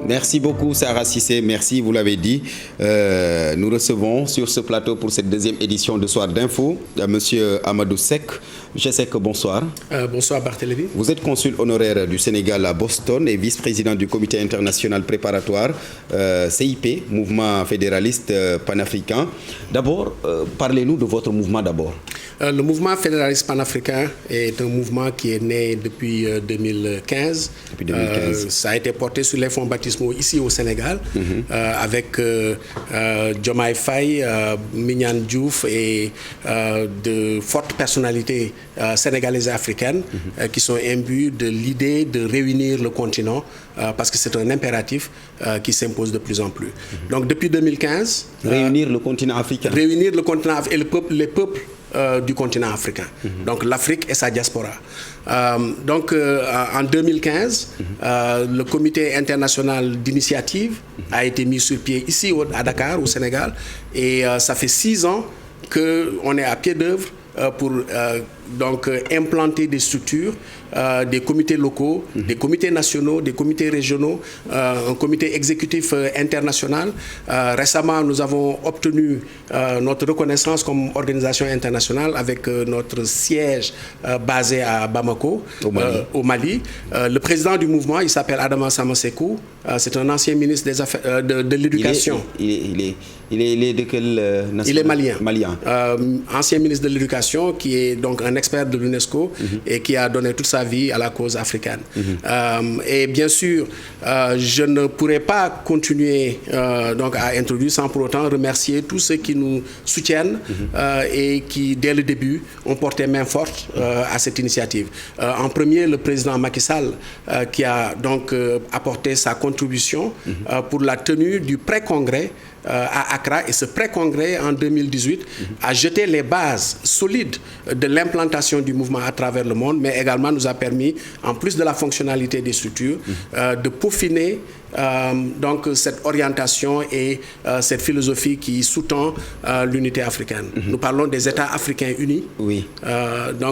Merci beaucoup Sarah Cissé, merci, vous l'avez dit. Nous recevons sur ce plateau pour cette deuxième édition de Soir d'Info Monsieur Amadou Seck. Monsieur Seck, bonsoir. Bonsoir Barthélémy. Vous êtes consul honoraire du Sénégal à Boston et vice-président du comité international préparatoire CIP, mouvement fédéraliste panafricain. D'abord, parlez-nous de votre mouvement d'abord. Le mouvement fédéraliste panafricain est un mouvement qui est né depuis 2015. Depuis 2015. Ça a été porté sur les fonds baptismaux ici au Sénégal, avec Diomaye Faye, Mignane Diouf et de fortes personnalités sénégalaises et africaines qui sont imbues de l'idée de réunir le continent parce que c'est un impératif qui s'impose de plus en plus. Donc depuis 2015... Réunir le continent africain. Réunir le continent et les peuples du continent africain. Donc l'Afrique et sa diaspora. En 2015, le comité international d'initiative a été mis sur pied ici à Dakar, au Sénégal, et ça fait 6 ans qu'on est à pied d'œuvre pour implanter des structures, des comités locaux, des comités nationaux, des comités régionaux, un comité exécutif international. Récemment, nous avons obtenu notre reconnaissance comme organisation internationale avec notre siège basé à Bamako, au Mali. Le président du mouvement, il s'appelle Adama Samasekou. C'est un ancien ministre des Affaires, de l'Éducation. Il est de quelle nation? Il est malien. Malien. Ancien ministre de l'Éducation, qui est donc un expert de l'UNESCO et qui a donné toute sa vie à la cause africaine. Et bien sûr, je ne pourrais pas continuer à introduire sans pour autant remercier tous ceux qui nous soutiennent et qui, dès le début, ont porté main forte à cette initiative. En premier, le président Macky Sall, qui a donc apporté sa contribution pour la tenue du pré-congrès à Accra, et ce pré-congrès en 2018 a jeté les bases solides de l'implantation du mouvement à travers le monde, mais également nous a permis, en plus de la fonctionnalité des structures, de peaufiner cette orientation et cette philosophie qui sous-tend l'unité africaine. Nous parlons des États africains unis. Oui.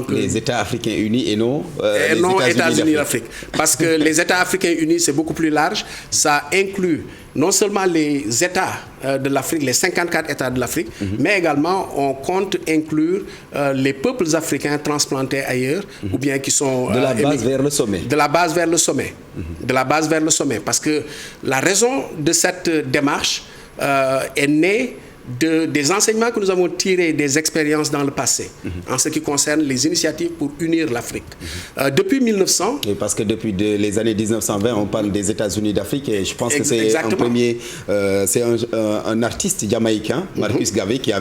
Les États africains unis et non les États-Unis d'Afrique. Parce que les États africains unis, c'est beaucoup plus large. Ça inclut non seulement les États de l'Afrique, les 54 États de l'Afrique, mais également on compte inclure les peuples africains transplantés ailleurs, ou bien qui sont... de la base vers le sommet. De la base vers le sommet. De la base vers le sommet. Parce que la raison de cette démarche est née des enseignements que nous avons tirés des expériences dans le passé, en ce qui concerne les initiatives pour unir l'Afrique. Depuis 1900... Et parce que depuis les années 1920, on parle des États-Unis d'Afrique, et je pense que c'est un premier... c'est un artiste jamaïcain, Marcus Garvey, qui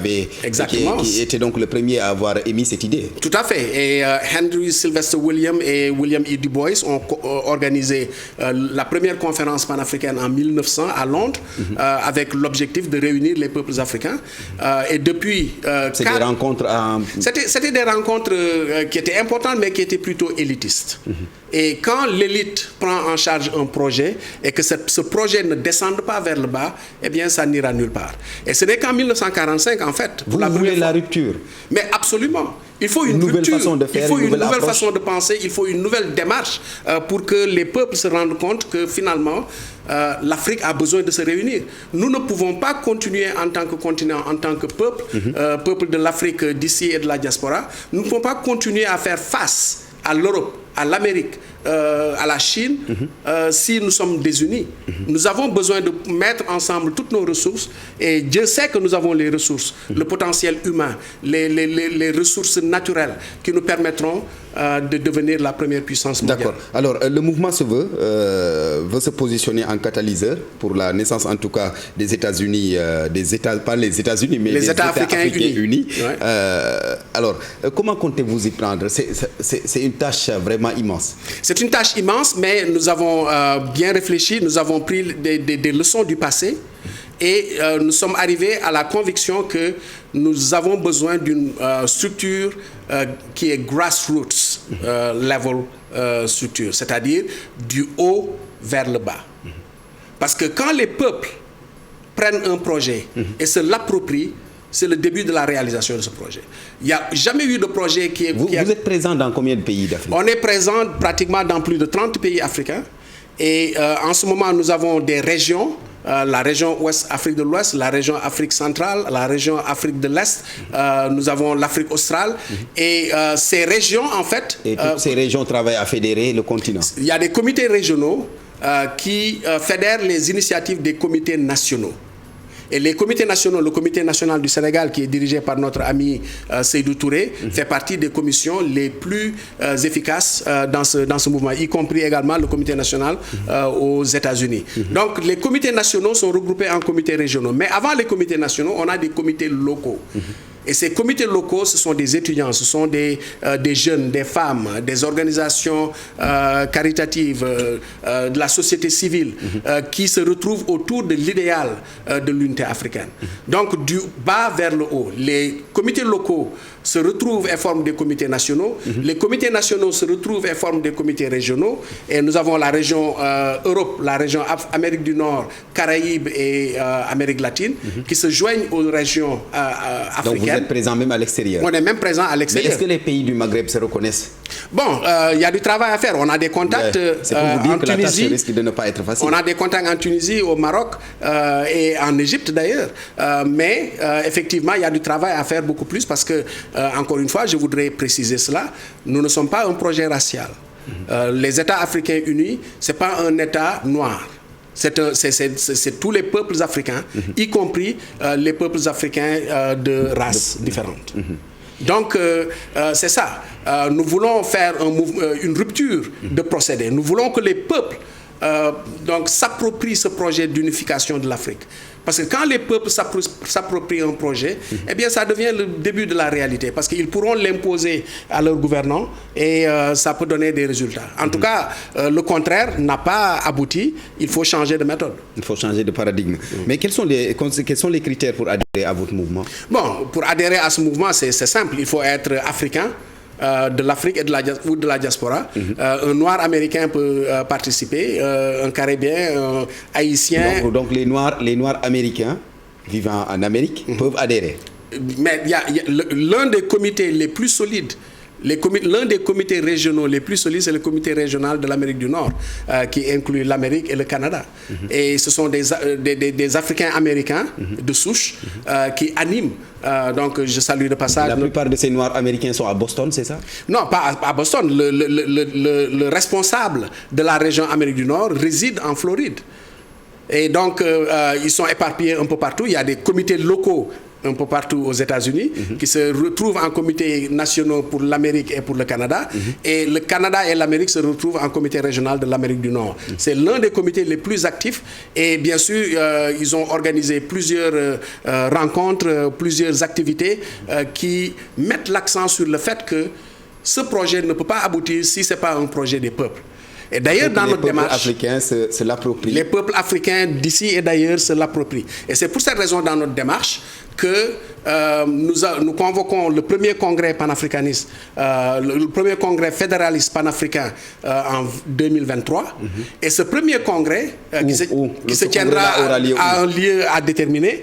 était donc le premier à avoir émis cette idée. Tout à fait. Et Henry Sylvester Williams et William E. Du Bois ont organisé la première conférence panafricaine en 1900 à Londres, avec l'objectif de réunir les peuples africains. Et depuis... C'était des rencontres... C'était des rencontres qui étaient importantes, mais qui étaient plutôt élitistes. Et quand l'élite prend en charge un projet et que ce projet ne descende pas vers le bas, eh bien, ça n'ira nulle part. Et ce n'est qu'en 1945, en fait... Vous voulez la rupture? Mais absolument. Il faut une rupture, façon de faire, il faut une nouvelle façon de penser, il faut une nouvelle démarche pour que les peuples se rendent compte que finalement, l'Afrique a besoin de se réunir. Nous ne pouvons pas continuer en tant que continent, en tant que peuple, peuple de l'Afrique d'ici et de la diaspora, nous ne pouvons pas continuer à faire face à l'Europe, à l'Amérique, à la Chine, si nous sommes désunis. Nous avons besoin de mettre ensemble toutes nos ressources, et Dieu sait que nous avons les ressources, le potentiel humain, les ressources naturelles qui nous permettront de devenir la première puissance mondiale. D'accord. Alors, le mouvement veut se positionner en catalyseur pour la naissance, en tout cas, des États-Unis, pas les États-Unis, mais les États africains unis. Ouais. Alors, comment comptez-vous y prendre? C'est une tâche vraiment immense. C'est une tâche immense, mais nous avons bien réfléchi, nous avons pris des leçons du passé, et nous sommes arrivés à la conviction que nous avons besoin d'une structure qui est grassroots level structure, c'est-à-dire du haut vers le bas. Parce que quand les peuples prennent un projet et se l'approprient, c'est le début de la réalisation de ce projet. Il n'y a jamais eu de projet qui est... Vous êtes présent dans combien de pays d'Afrique? On est présent pratiquement dans plus de 30 pays africains. Et en ce moment, nous avons des régions. La région Ouest Afrique de l'Ouest, la région Afrique centrale, la région Afrique de l'Est, nous avons l'Afrique australe. Et ces régions, en fait... Et toutes ces régions travaillent à fédérer le continent. Il y a des comités régionaux qui fédèrent les initiatives des comités nationaux. Et les comités nationaux, le comité national du Sénégal, qui est dirigé par notre ami Seydou Touré, fait partie des commissions les plus efficaces dans ce mouvement, y compris également le comité national aux États-Unis. Donc les comités nationaux sont regroupés en comités régionaux. Mais avant les comités nationaux, on a des comités locaux. Et ces comités locaux, ce sont des étudiants, ce sont des jeunes, des femmes, des organisations caritatives, de la société civile, qui se retrouvent autour de l'idéal de l'unité africaine. Donc, du bas vers le haut, les comités locaux se retrouvent et forment des comités nationaux. Les comités nationaux se retrouvent et forment des comités régionaux. Et nous avons la région Europe, la région Amérique du Nord, Caraïbes et Amérique latine, qui se joignent aux régions africaines. Donc vous êtes présent même à l'extérieur. On est même présent à l'extérieur. Mais est-ce que les pays du Maghreb se reconnaissent? Bon, il y a du travail à faire. On a des contacts c'est pour vous dire en que Tunisie. La tâche risque de ne pas être facile. On a des contacts en Tunisie, au Maroc et en Égypte d'ailleurs. Mais effectivement, il y a du travail à faire beaucoup plus parce que, encore une fois, je voudrais préciser cela, nous ne sommes pas un projet racial. Les États africains unis, ce n'est pas un État noir. C'est tous les peuples africains, y compris les peuples africains de races différentes. Donc, c'est ça. Nous voulons faire une rupture de procédé. Nous voulons que les peuples s'approprient ce projet d'unification de l'Afrique. Parce que quand les peuples s'approprient un projet, eh bien, ça devient le début de la réalité. Parce qu'ils pourront l'imposer à leurs gouvernants et ça peut donner des résultats. En tout cas, le contraire n'a pas abouti. Il faut changer de méthode. Il faut changer de paradigme. Mais quels sont les critères pour adhérer à votre mouvement? Bon, pour adhérer à ce mouvement, c'est simple. Il faut être africain. De l'Afrique ou de la diaspora. Un noir américain peut participer, un caribéen, un haïtien. Donc les noirs américains vivant en Amérique peuvent adhérer. Mais l'un des comités les plus solides, l'un des comités régionaux les plus solides, c'est le comité régional de l'Amérique du Nord, qui inclut l'Amérique et le Canada. Et ce sont des Africains américains de souche qui animent. Donc je salue de passage. La plupart de ces Noirs américains sont à Boston, c'est ça? Non, pas à Boston. Le responsable de la région Amérique du Nord réside en Floride. Et donc ils sont éparpillés un peu partout. Il y a des comités locaux un peu partout aux États-Unis, qui se retrouvent en comités nationaux pour l'Amérique et pour le Canada. Et le Canada et l'Amérique se retrouvent en comité régional de l'Amérique du Nord. C'est l'un des comités les plus actifs. Et bien sûr, ils ont organisé plusieurs rencontres, plusieurs activités qui mettent l'accent sur le fait que ce projet ne peut pas aboutir si ce n'est pas un projet des peuples. Et d'ailleurs, dans notre démarche, les peuples africains d'ici et d'ailleurs se l'approprient. Et c'est pour cette raison, dans notre démarche, que nous convoquons le premier congrès panafricaniste, le premier congrès fédéraliste panafricain en 2023. Et ce premier congrès, qui se tiendra à un lieu à déterminer,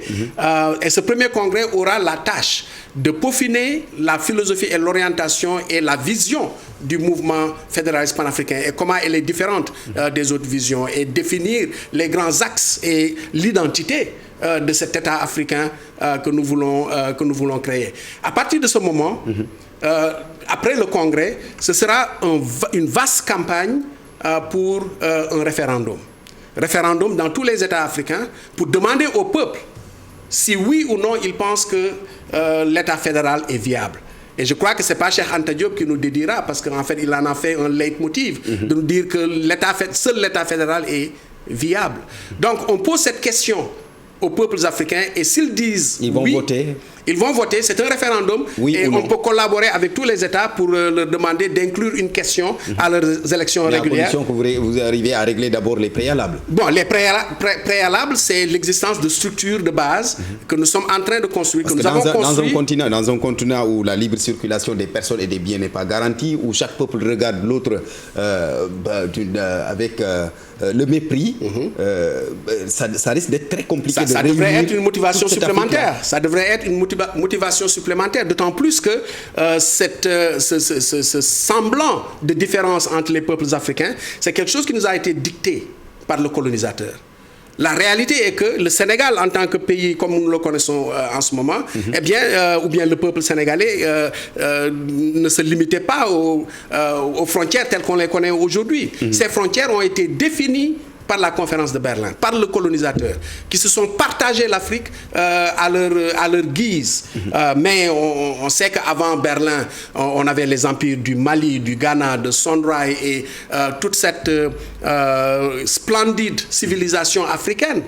et ce premier congrès aura la tâche de peaufiner la philosophie et l'orientation et la vision du mouvement fédéraliste panafricain et comment elle est différente des autres visions et définir les grands axes et l'identité de cet État africain que nous voulons créer. À partir de ce moment, après le congrès, ce sera une vaste campagne pour un référendum. Référendum dans tous les États africains pour demander au peuple si oui ou non ils pensent que l'État fédéral est viable. Et je crois que ce n'est pas Cheikh Anta Diop qui nous dédira, parce qu'en fait, il en a fait un leitmotiv de nous dire que seul l'État fédéral est viable. Donc, on pose cette question aux peuples africains et s'ils disent ils vont voter. Ils vont voter, c'est un référendum et on peut collaborer avec tous les États pour leur demander d'inclure une question à leurs élections régulières. À condition que vous arrivez à régler d'abord les préalables. Bon, les préalables, c'est l'existence de structures de base que nous sommes en train de construire, que nous avons construit. Dans un continent où la libre circulation des personnes et des biens n'est pas garantie, où chaque peuple regarde l'autre avec le mépris, ça risque d'être très compliqué. Ça devrait être une motivation supplémentaire. Ça devrait être une motivation motivation supplémentaire, d'autant plus que ce semblant de différence entre les peuples africains, c'est quelque chose qui nous a été dicté par le colonisateur. La réalité est que le Sénégal, en tant que pays comme nous le connaissons en ce moment, eh bien, ou bien le peuple sénégalais ne se limitait pas aux frontières telles qu'on les connaît aujourd'hui. Ces frontières ont été définies par la conférence de Berlin, par le colonisateur, qui se sont partagés l'Afrique à leur guise. Mais on sait qu'avant Berlin, on avait les empires du Mali, du Ghana, de Songhai et toute cette splendide civilisation africaine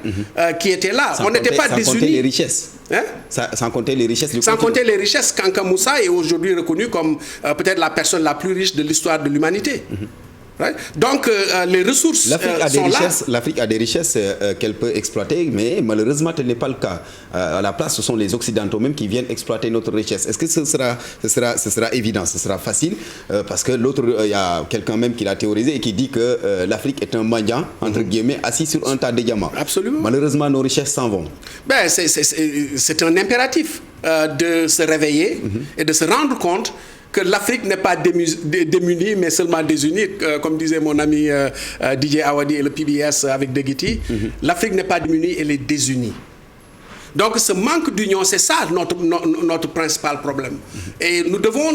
qui était là. On n'était pas désunis. Sans compter les richesses. Hein? Sans compter les richesses. Sans compter les richesses, Kanka Moussa est aujourd'hui reconnu comme peut-être la personne la plus riche de l'histoire de l'humanité. Right? Donc les ressources sont là. L'Afrique a des richesses qu'elle peut exploiter, mais malheureusement, tel n'est pas le cas. À la place, ce sont les Occidentaux même qui viennent exploiter notre richesse. Est-ce que ce sera évident, ce sera facile? Parce que l'autre, il y a quelqu'un même qui l'a théorisé et qui dit que l'Afrique est un mendiant, entre guillemets, assis sur un tas de diamants. Absolument. Malheureusement, nos richesses s'en vont. Ben, c'est un impératif de se réveiller et de se rendre compte que l'Afrique n'est pas démunie, mais seulement désunie, comme disait mon ami DJ Awadi et le PBS avec Deguiti. L'Afrique n'est pas démunie, elle est désunie. Donc ce manque d'union, c'est ça notre principal problème. Et nous devons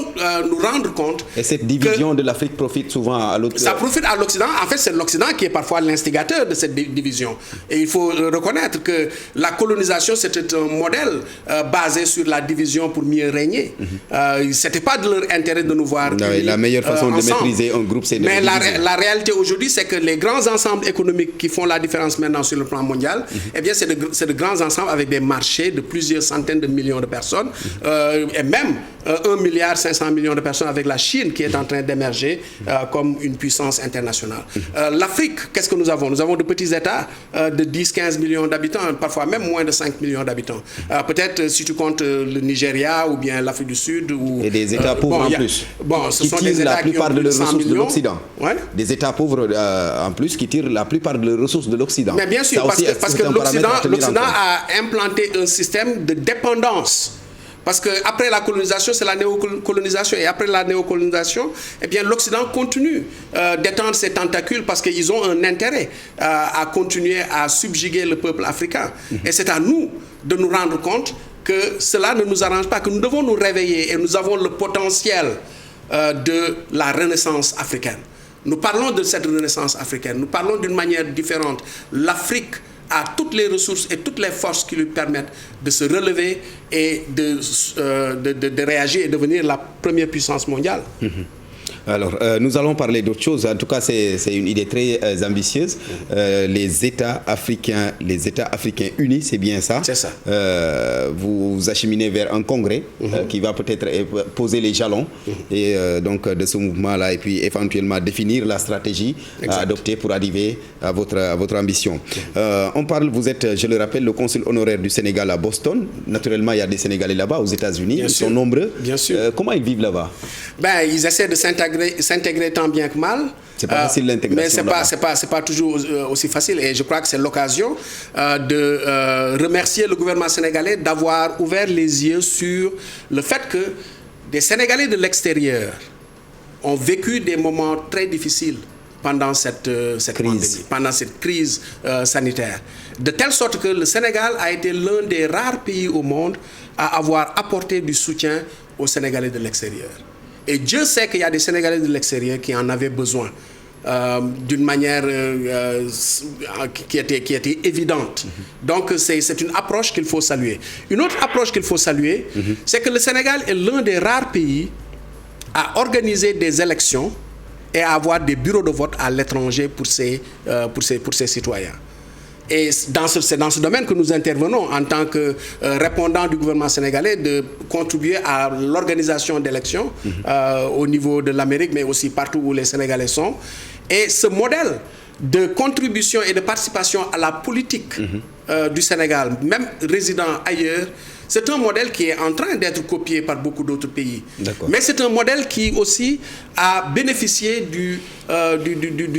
nous rendre compte. Et cette division de l'Afrique profite souvent à l'Occident. Ça profite à l'Occident. En fait, c'est l'Occident qui est parfois l'instigateur de cette division. Et il faut reconnaître que la colonisation, c'était un modèle basé sur la division pour mieux régner. C'était pas de leur intérêt de nous voir. La meilleure façon de maîtriser un groupe, c'est de Mais la réalité aujourd'hui, c'est que les grands ensembles économiques qui font la différence maintenant sur le plan mondial, eh bien, c'est de grands ensembles avec des marchés de plusieurs centaines de millions de personnes et même 1,5 milliard de personnes avec la Chine qui est en train d'émerger comme une puissance internationale. L'Afrique, qu'est-ce que nous avons? Nous avons de petits États de 10-15 millions d'habitants, parfois même moins de 5 millions d'habitants. Peut-être si tu comptes le Nigeria ou bien l'Afrique du Sud. Et des États pauvres en plus. Bon, ce qui sont des États la plupart de leurs ressources millions. de l'Occident. Ouais. Des États pauvres en plus qui tirent la plupart de leurs ressources de l'Occident. Mais bien sûr, parce que l'Occident a implanté un système de dépendance. Parce qu'après la colonisation, c'est la néocolonisation. Et après la néocolonisation, eh bien, l'Occident continue d'étendre ses tentacules parce qu'ils ont un intérêt à continuer à subjuguer le peuple africain. Et c'est à nous de nous rendre compte que cela ne nous arrange pas, que nous devons nous réveiller et nous avons le potentiel de la renaissance africaine. Nous parlons de cette renaissance africaine, nous parlons d'une manière différente. L'Afrique a toutes les ressources et toutes les forces qui lui permettent de se relever et de réagir et devenir la première puissance mondiale. Alors, nous allons parler d'autre chose. En tout cas, c'est une idée très ambitieuse. Les États africains unis, c'est bien ça. C'est ça. Vous acheminez vers un congrès qui va peut-être poser les jalons et donc de ce mouvement-là et puis éventuellement définir la stratégie à adopter pour arriver à votre ambition. On parle, vous êtes, je le rappelle, le consul honoraire du Sénégal à Boston. Naturellement, il y a des Sénégalais là-bas, aux États-Unis. Ils sont nombreux. Bien sûr. Comment ils vivent là-bas? Ben, ils essaient de s'intégrer tant bien que mal. C'est pas facile l'intégration. Mais c'est pas toujours aussi facile. Et je crois que c'est l'occasion de remercier le gouvernement sénégalais d'avoir ouvert les yeux sur le fait que des Sénégalais de l'extérieur ont vécu des moments très difficiles pendant cette pandémie, pendant cette crise sanitaire. De telle sorte que le Sénégal a été l'un des rares pays au monde à avoir apporté du soutien aux Sénégalais de l'extérieur. Et Dieu sait qu'il y a des Sénégalais de l'extérieur qui en avaient besoin d'une manière qui était évidente. Donc c'est une approche qu'il faut saluer. Une autre approche qu'il faut saluer, c'est que le Sénégal est l'un des rares pays à organiser des élections et à avoir des bureaux de vote à l'étranger pour ses citoyens. Et c'est dans ce domaine que nous intervenons en tant que répondant du gouvernement sénégalais de contribuer à l'organisation d'élections au niveau de l'Amérique, mais aussi partout où les Sénégalais sont. Et ce modèle de contribution et de participation à la politique du Sénégal, même résidant ailleurs, c'est un modèle qui est en train d'être copié par beaucoup d'autres pays. Mais c'est un modèle qui aussi a bénéficié du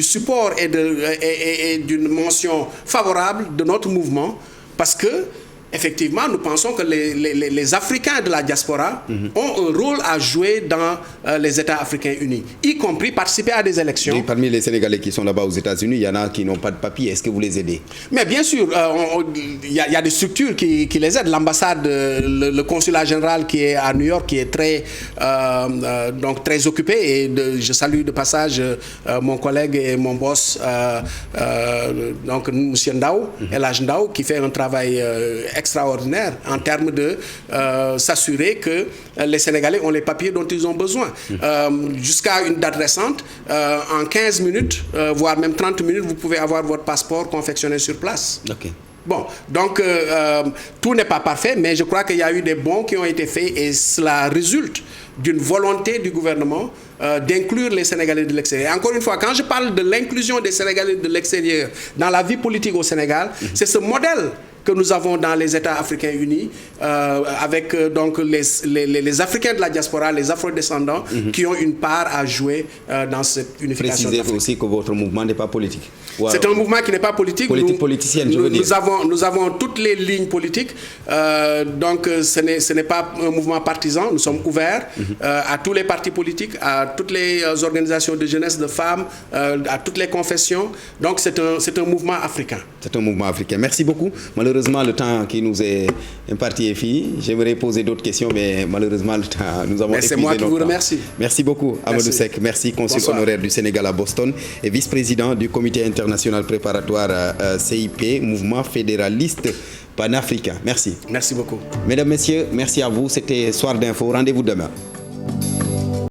support et d'une mention favorable de notre mouvement parce que effectivement, nous pensons que les Africains de la diaspora ont un rôle à jouer dans les États africains unis, y compris participer à des élections. Et parmi les Sénégalais qui sont là-bas aux États-Unis, il y en a qui n'ont pas de papier. Est-ce que vous les aidez? Mais bien sûr, il y a des structures qui les aident. L'ambassade, le consulat général qui est à New York, qui est très occupé. Et je salue de passage mon collègue et mon boss, M. Ndao, El-Hadj Ndao, qui fait un travail extraordinaire en termes de s'assurer que les Sénégalais ont les papiers dont ils ont besoin. Jusqu'à une date récente, en 15 minutes, voire même 30 minutes, vous pouvez avoir votre passeport confectionné sur place. Okay. Bon, donc tout n'est pas parfait, mais je crois qu'il y a eu des bons qui ont été faits et cela résulte d'une volonté du gouvernement d'inclure les Sénégalais de l'extérieur. Encore une fois, quand je parle de l'inclusion des Sénégalais de l'extérieur dans la vie politique au Sénégal, c'est ce modèle que nous avons dans les États africains unis, avec donc les Africains de la diaspora, les afrodescendants, qui ont une part à jouer dans cette unification. Précisez aussi que votre mouvement n'est pas politique. Wow. C'est un mouvement qui n'est pas politique. Politicienne, je veux dire. Nous avons toutes les lignes politiques, donc ce n'est pas un mouvement partisan. Nous sommes ouverts à tous les partis politiques, à toutes les organisations de jeunesse, de femmes, à toutes les confessions. Donc c'est un mouvement africain. C'est un mouvement africain. Merci beaucoup. Malheureusement, le temps qui nous est imparti est fini. J'aimerais poser d'autres questions, mais malheureusement, le temps, nous avons épuisé. C'est moi qui vous remercie. Merci beaucoup, Amadou Seck. Merci, consul honoraire du Sénégal à Boston et vice-président du comité international préparatoire CIP, mouvement fédéraliste panafricain. Merci. Merci beaucoup. Mesdames, Messieurs, merci à vous. C'était Soir d'Info. Rendez-vous demain.